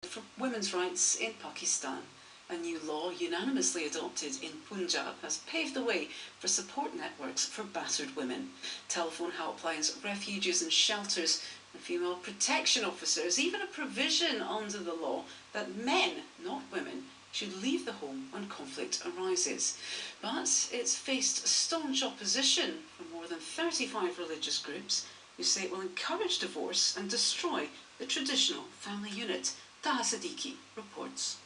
For women's rights in Pakistan. A new law unanimously adopted in Punjab has paved the way for support networks for battered women, telephone helplines, refuges and shelters, and female protection officers, even a provision under the law that men, not women, should leave the home when conflict arises. But it's faced staunch opposition from more than 35 religious groups who say it will encourage divorce and destroy the traditional family unit. Taha Siddiqui reports.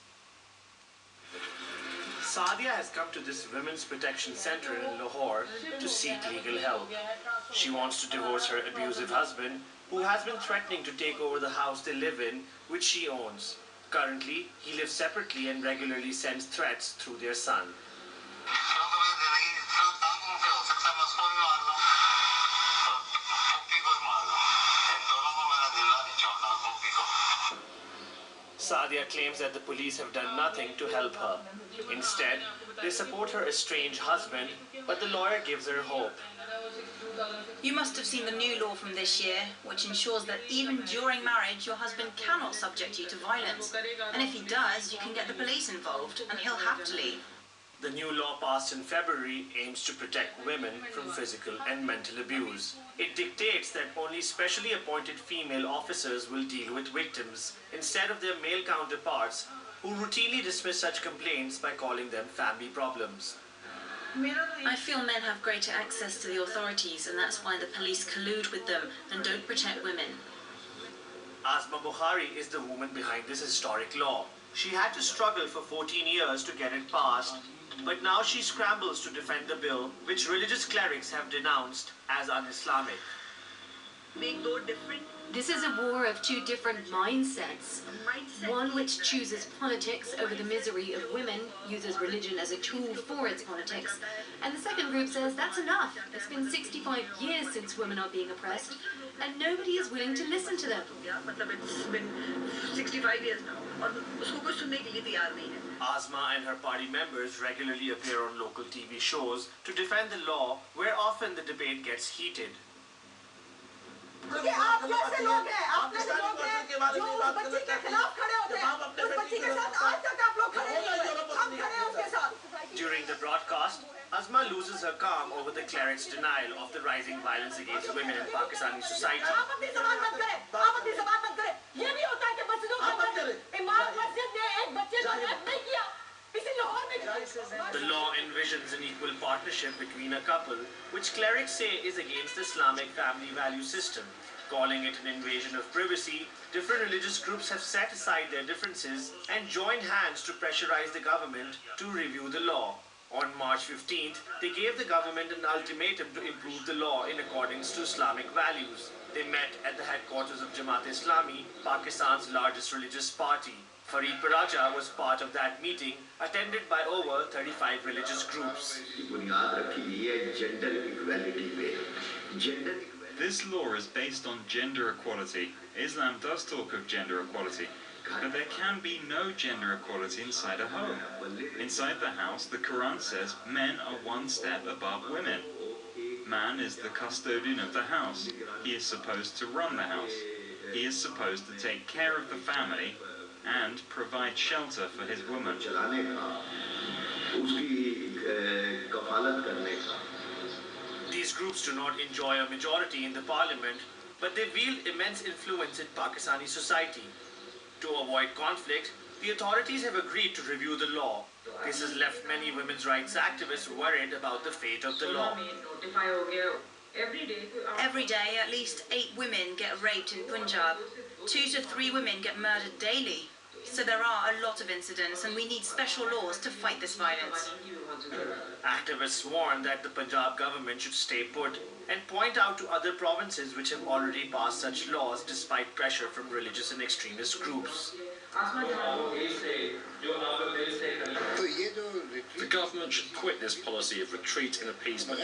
Saadia has come to this women's protection centre in Lahore to seek legal help. She wants to divorce her abusive husband, who has been threatening to take over the house they live in, which she owns. Currently, he lives separately and regularly sends threats through their son. Saadia claims that the police have done nothing to help her. Instead, they support her estranged husband, but the lawyer gives her hope. You must have seen the new law from this year, which ensures that even during marriage, your husband cannot subject you to violence. And if he does, you can get the police involved, and he'll have to leave. The new law passed in February aims to protect women from physical and mental abuse. It dictates that only specially appointed female officers will deal with victims, instead of their male counterparts, who routinely dismiss such complaints by calling them family problems. I feel men have greater access to the authorities, and that's why the police collude with them and don't protect women. Asma Bukhari is the woman behind this historic law. She had to struggle for 14 years to get it passed, but now she scrambles to defend the bill, which religious clerics have denounced as un-Islamic. This is a war of two different mindsets. One which chooses politics over the misery of women, uses religion as a tool for its politics. And the second group says that's enough. It's been 65 years since women are being oppressed, and nobody is willing to listen to them. It's been 65 years now. Asma and her party members regularly appear on local TV shows to defend the law, where often the debate gets heated. During the broadcast, Asma loses her calm over the cleric's denial of the rising violence against women in Pakistani society. The law envisions an equal partnership between a couple, which clerics say is against the Islamic family value system. Calling it an invasion of privacy, different religious groups have set aside their differences and joined hands to pressurize the government to review the law. On March 15th, they gave the government an ultimatum to improve the law in accordance to Islamic values. They met at the headquarters of Jamaat-e-Islami, Pakistan's largest religious party. Farid Paraja was part of that meeting, attended by over 35 religious groups. This law is based on gender equality. Islam does talk of gender equality, but there can be no gender equality inside a home. Inside the house, the Quran says men are one step above women. Man is the custodian of the house. He is supposed to run the house. He is supposed to take care of the family and provide shelter for his woman. These groups do not enjoy a majority in the parliament, but they wield immense influence in Pakistani society. To avoid conflict, the authorities have agreed to review the law. This has left many women's rights activists worried about the fate of the law. Every day, at least 8 women get raped in Punjab. 2 to 3 women get murdered daily. So there are a lot of incidents, and we need special laws to fight this violence. Activists warn that the Punjab government should stay put and point out to other provinces which have already passed such laws despite pressure from religious and extremist groups. The government should quit this policy of retreat and appeasement.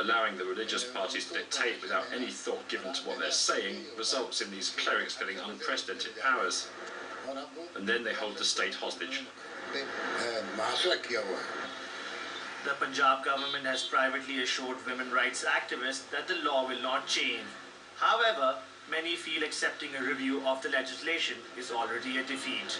Allowing the religious parties to dictate without any thought given to what they're saying results in these clerics getting unprecedented powers. And then they hold the state hostage. The Punjab government has privately assured women rights activists that the law will not change. However, Many feel accepting a review of the legislation is already a defeat.